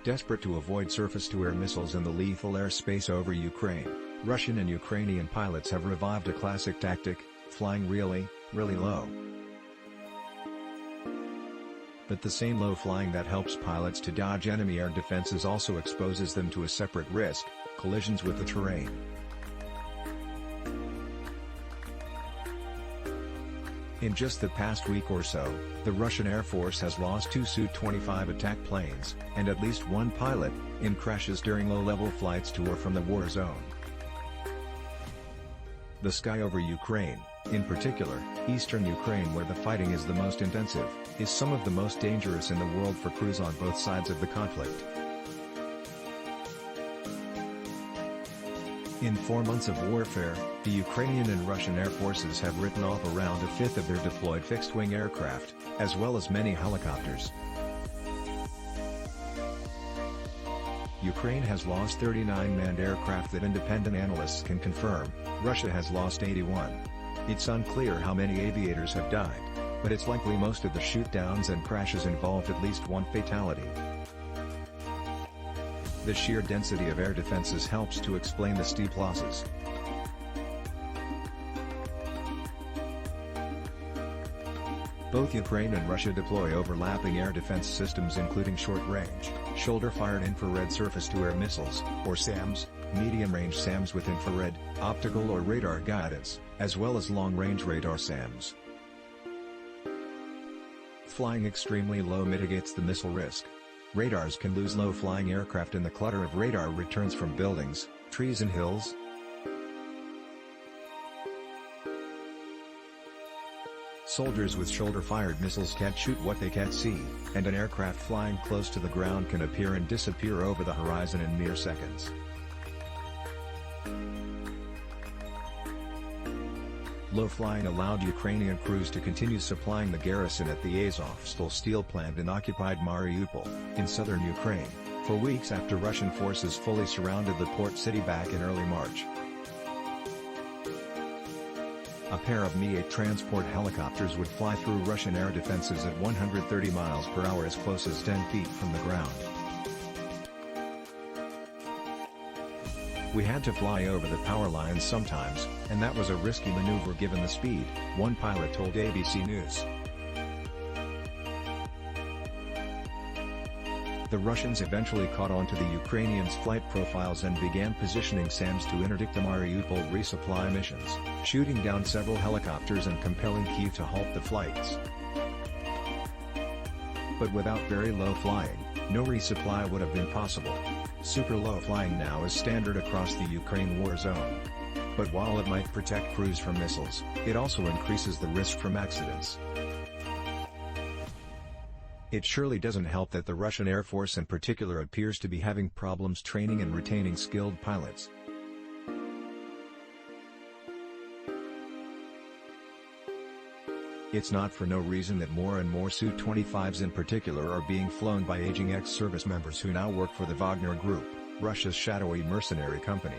Desperate to avoid surface-to-air missiles in the lethal airspace over Ukraine, Russian and Ukrainian pilots have revived a classic tactic, flying really, really low. But the same low flying that helps pilots to dodge enemy air defenses also exposes them to a separate risk: collisions with the terrain. In just the past week or so, the Russian Air Force has lost 2 Su-25 attack planes, and at least 1 pilot, in crashes during low-level flights to or from the war zone. The sky over Ukraine, in particular, eastern Ukraine where the fighting is the most intensive, is some of the most dangerous in the world for crews on both sides of the conflict. In 4 months of warfare, the Ukrainian and Russian air forces have written off around a fifth of their deployed fixed-wing aircraft, as well as many helicopters. Ukraine has lost 39 manned aircraft that independent analysts can confirm. Russia has lost 81. It's unclear how many aviators have died, but it's likely most of the shoot-downs and crashes involved at least 1 fatality. The sheer density of air defenses helps to explain the steep losses. Both Ukraine and Russia deploy overlapping air defense systems including short-range, shoulder-fired infrared surface-to-air missiles, or SAMs, medium-range SAMs with infrared, optical or radar guidance, as well as long-range radar SAMs. Flying extremely low mitigates the missile risk. Radars can lose low-flying aircraft in the clutter of radar returns from buildings, trees and hills. Soldiers with shoulder-fired missiles can't shoot what they can't see, and an aircraft flying close to the ground can appear and disappear over the horizon in mere seconds. Low flying allowed Ukrainian crews to continue supplying the garrison at the Azovstal steel plant in occupied Mariupol, in southern Ukraine, for weeks after Russian forces fully surrounded the port city back in early March. A pair of Mi-8 transport helicopters would fly through Russian air defenses at 130 miles per hour as close as 10 feet from the ground. "We had to fly over the power lines sometimes, and that was a risky maneuver given the speed," one pilot told ABC News. The Russians eventually caught on to the Ukrainians' flight profiles and began positioning SAMs to interdict the Mariupol resupply missions, shooting down several helicopters and compelling Kyiv to halt the flights. But without very low flying, no resupply would have been possible. Super low flying now is standard across the Ukraine war zone. But while it might protect crews from missiles, it also increases the risk from accidents. It surely doesn't help that the Russian Air Force in particular appears to be having problems training and retaining skilled pilots. It's not for no reason that more and more Su-25s in particular are being flown by aging ex-service members who now work for the Wagner Group, Russia's shadowy mercenary company.